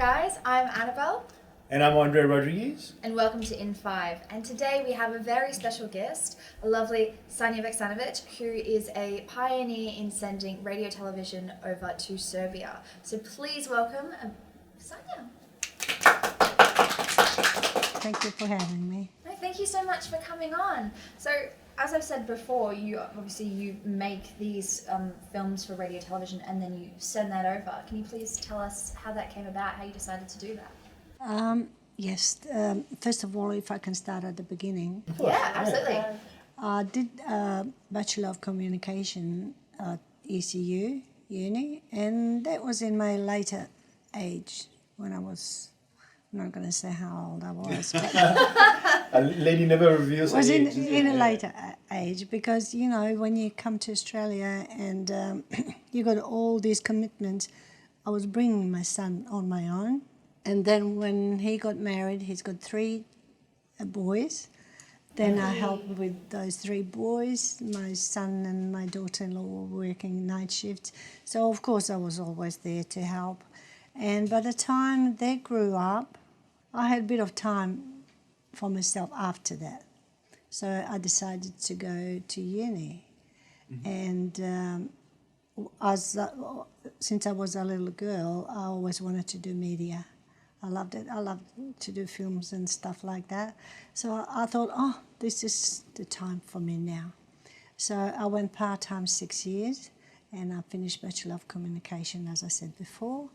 guys, I'm Annabelle. And I'm Andre Rodrigues. And welcome to In 5. And today we have a very special guest, a lovely Sanja Vuksanovic, who is a pioneer in sending radio television over to Serbia. So please welcome Sanja. Thank you for having me. No, thank you so much for coming on. So, as I've said before, you make these films for radio television and then you send that over. Can you please tell us how that came about, how you decided to do that? Yes, first of all, if I can start at the beginning. Yeah, absolutely. I did a Bachelor of Communication at ECU, uni, and that was in my later age when I was, I'm not going to say how old I was, but A lady never reveals her was age. in a later age because, you know, when you come to Australia and you got all these commitments, I was bringing my son on my own. And then when he got married, he's got 3 boys. Then I helped with those 3 boys. My son and my daughter-in-law were working night shifts. So, of course, I was always there to help. And by the time they grew up, I had a bit of time for myself after that. So I decided to go to uni. And since I was a little girl, I always wanted to do media. I loved it. I loved to do films and stuff like that. So I thought, oh, this is the time for me now. So I went part-time 6 years and I finished Bachelor of Communication, as I said before.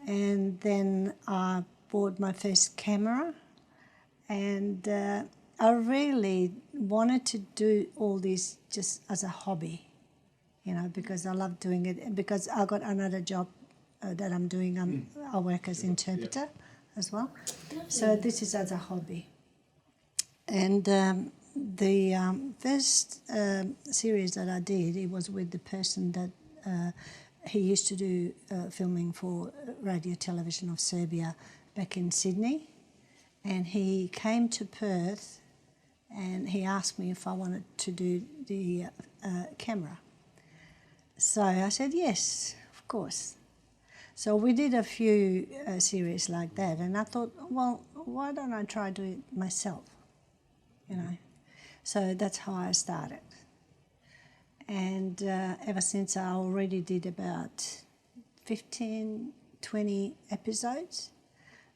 And then I bought my first camera and I really wanted to do all this just as a hobby, you know, because I love doing it and because I got another job that I'm doing. I work as interpreter as well. So this is as a hobby. And the first series that I did, it was with the person that he used to do filming for Radio Television of Serbia back in Sydney. And he came to Perth and he asked me if I wanted to do the camera. So I said, yes, of course. So we did a few series like that, and I thought, well, why don't I try to do it myself, you know? So that's how I started. And ever since I already did about 15, 20 episodes.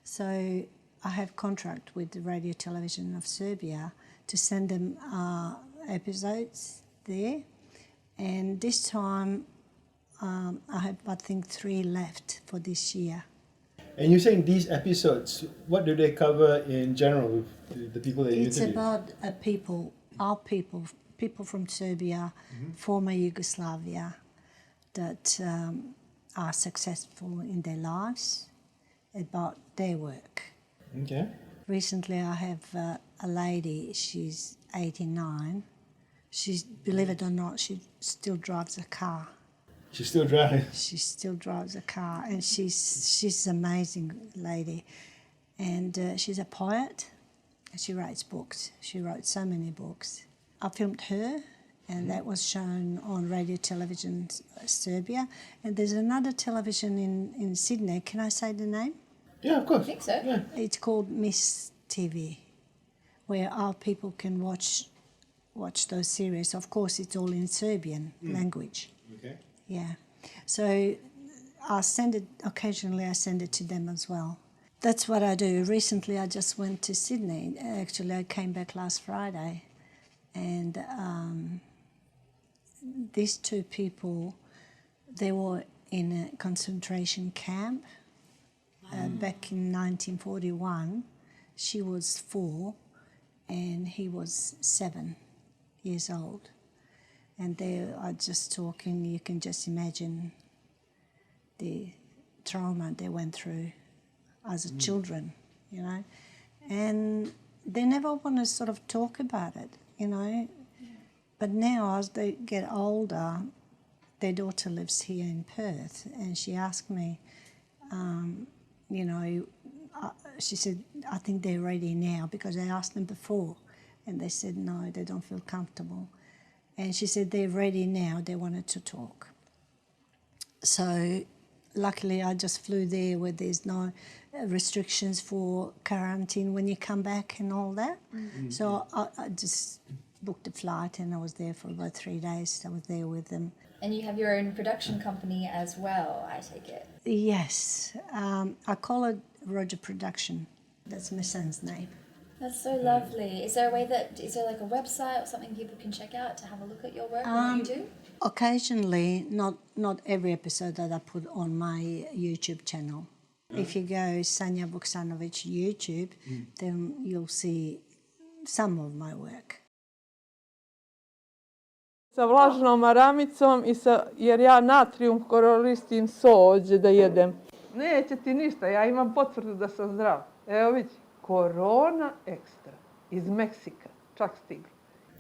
So I have contract with the Radio Television of Serbia to send them episodes there. And this time, I have, I think, 3 left for this year. And you're saying these episodes, what do they cover in general with the people that you interview? It's about our people from Serbia, former Yugoslavia, that are successful in their lives, about their work. Okay. Recently I have a lady, she's 89. She's, believe it or not, she still drives a car. She still drives. She still drives a car, and she's an amazing lady. And she's a poet, and she writes books. She wrote so many books. I filmed her, and that was shown on Radio Television Serbia. And there's another television in Sydney. Can I say the name? Yeah, of course. I think so. Yeah. It's called Miss TV, where our people can watch those series. Of course, it's all in Serbian language. Okay. Yeah, so I send it, occasionally I send it to them as well. That's what I do. Recently I just went to Sydney. Actually, I came back last Friday, and these 2 people, they were in a concentration camp back in 1941. She was 4 and he was 7 years old. And they are just talking, you can just imagine the trauma they went through as children, you know. And they never want to sort of talk about it, you know. But now as they get older, their daughter lives here in Perth, and she asked me, you know, she said, I think they're ready now, because I asked them before and they said no, they don't feel comfortable. And she said they're ready now, they wanted to talk. So luckily I just flew there where there's no, restrictions for quarantine when you come back and all that. So I just booked a flight and I was there for about 3 days. I was there with them. And you have your own production company as well, I take it. Yes, I call it Roger Production. That's my son's name. That's so lovely. Is there like a website or something people can check out to have a look at your work and what you do? Occasionally, not every episode that I put on my YouTube channel. If you go Sanja Vuksanovic YouTube, then you'll see some of my work. Sa vlažnom maramicom jer ja natrijum koristim sođe da jedem. Neće ti ništa, ja imam potvrdu da sam zdrav. Evo vidi, korona ekstra iz Meksika, čak stiglo.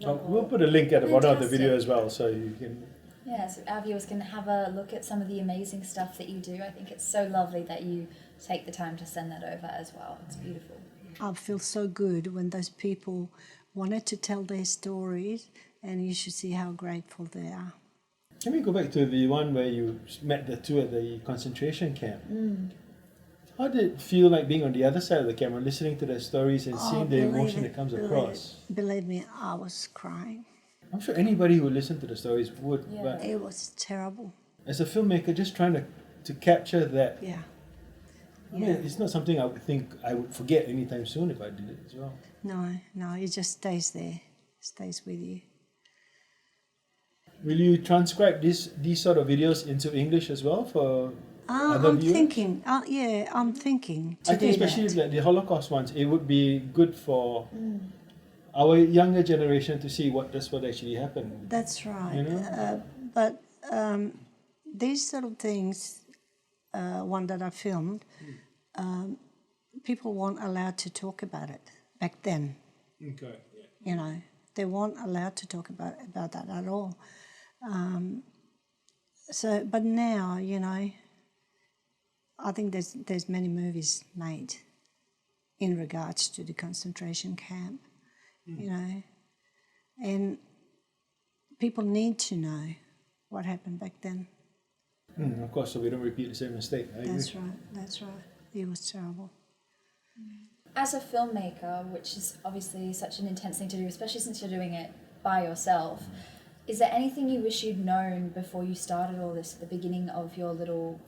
We'll put a link at the bottom of the video as well, so you can... Yeah, so our viewers can have a look at some of the amazing stuff that you do. I think it's so lovely that you take the time to send that over as well. It's beautiful. I feel so good when those people wanted to tell their stories, and you should see how grateful they are. Can we go back to the one where you met the two at the concentration camp? How did it feel like being on the other side of the camera, listening to their stories and seeing the emotion that comes across? Believe me, I was crying. I'm sure anybody who listened to the stories would, but It was terrible. as a filmmaker, just trying to capture that, Yeah. I mean, it's not something I would think I would forget anytime soon if I did it as well. No, it just stays there, stays with you. Will you transcribe these sort of videos into English as well for other I'm viewers? thinking, I'm thinking to I think do especially that. like the Holocaust ones, it would be good for our younger generation to see what actually happened. That's right. You know? But these sort of things, one that I filmed, people weren't allowed to talk about it back then. Okay. You know, they weren't allowed to talk about that at all. But now, you know, I think there's many movies made in regards to the concentration camp, you know, and people need to know what happened back then. Of course, so we don't repeat the same mistake. I agree. That's right. It was terrible. As a filmmaker, which is obviously such an intense thing to do, especially since you're doing it by yourself, is there anything you wish you'd known before you started all this at the beginning of your little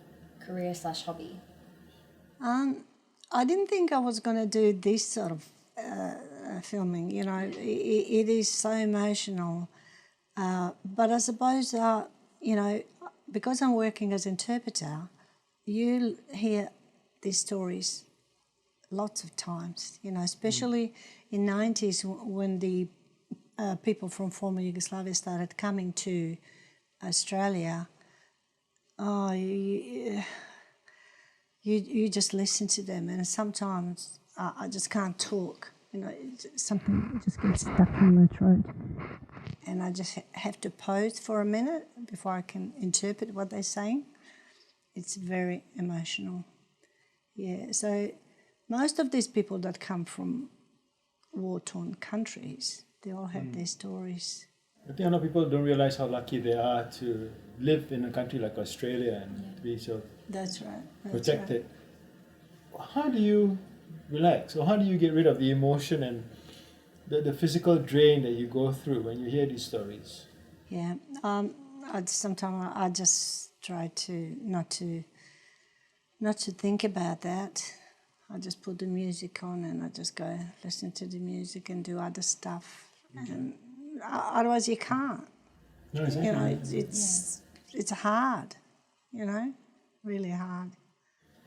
career/hobby? I didn't think I was going to do this sort of filming. You know, it is so emotional. But I suppose, you know, because I'm working as interpreter, you hear these stories lots of times, you know, especially in 90s when the people from former Yugoslavia started coming to Australia. Oh, you just listen to them, and sometimes I just can't talk. You know, something just gets stuck in my throat, and I just have to pause for a minute before I can interpret what they're saying. It's very emotional. Yeah, so most of these people that come from war-torn countries, they all have their stories. I think a lot of people don't realize how lucky they are to live in a country like Australia and be so That's right. protected. How do you relax, or how do you get rid of the emotion and the physical drain that you go through when you hear these stories? Yeah, sometimes I just try to not to think about that. I just put the music on and I just go listen to the music and do other stuff. And otherwise you can't. No, exactly. You know, it's hard. You know, really hard.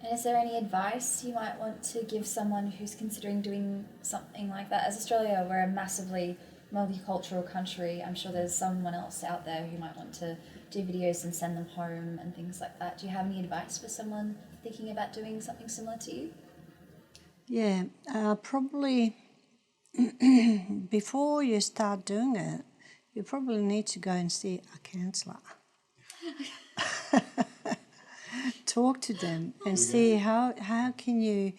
And is there any advice you might want to give someone who's considering doing something like that? As Australia, we're a massively multicultural country. I'm sure there's someone else out there who might want to do videos and send them home and things like that. Do you have any advice for someone thinking about doing something similar to you? Yeah, probably before you start doing it, you probably need to go and see a counsellor. Talk to them and see how can you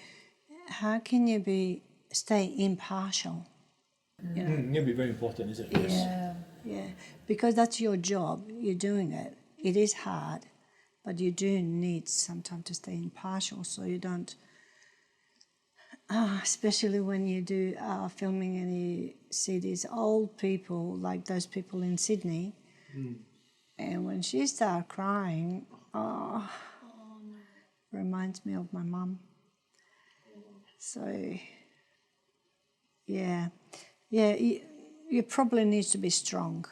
stay impartial. You know? It'll be very important, isn't it? Yeah, because that's your job. You're doing it. It is hard, but you do need sometimes to stay impartial so you don't especially when you do filming and you see these old people, like those people in Sydney, and when she started crying, reminds me of my mum. So, yeah, you probably need to be strong,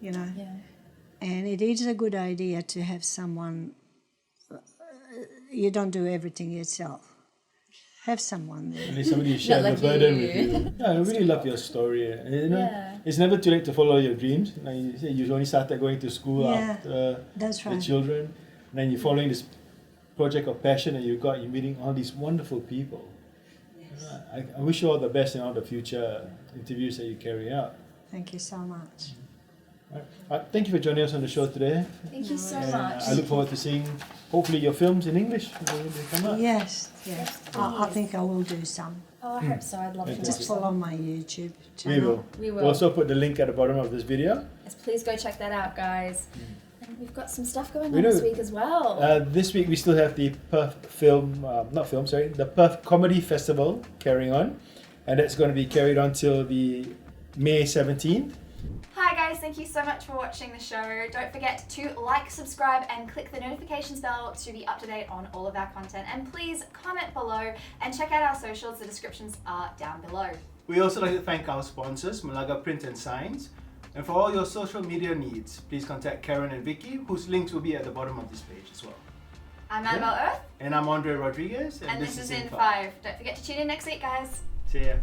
you know. Yeah. And it is a good idea to have someone. You don't do everything yourself. Have someone there. At least somebody you share the like burden you. with you. Yeah, I really love your story. And, you know, Yeah. it's never too late to follow your dreams. Like you said, you only started going to school Yeah, after that's the right. children. And then you're following this project of passion that you're meeting all these wonderful people. Yes. I wish you all the best in all the future interviews that you carry out. Thank you so much. Thank you for joining us on the show today. Thank you so And much. I look forward to seeing, hopefully, your films in English when they come out. Yes. Yes, I please. think I will do some. Oh, I hope so. I'd love to. Just watch follow them. my YouTube We channel. will. We will. We'll also put the link at the bottom of this video. Yes, please go check that out, guys. And we've got some stuff going We on this do. week as well. This week we still have the the Perth Comedy Festival carrying on, and it's going to be carried on till the May 17th. Hi guys, thank you so much for watching the show. Don't forget to like, subscribe and click the notifications bell to be up to date on all of our content. And please comment below and check out our socials. The descriptions are down below. We also like to thank our sponsors, Malaga Print and Signs. And for all your social media needs, please contact Karen and Vicki, whose links will be at the bottom of this page as well. I'm Annabelle Earth, And I'm Andre Rodrigues, and this is In 5. Don't forget to tune in next week, guys. See ya.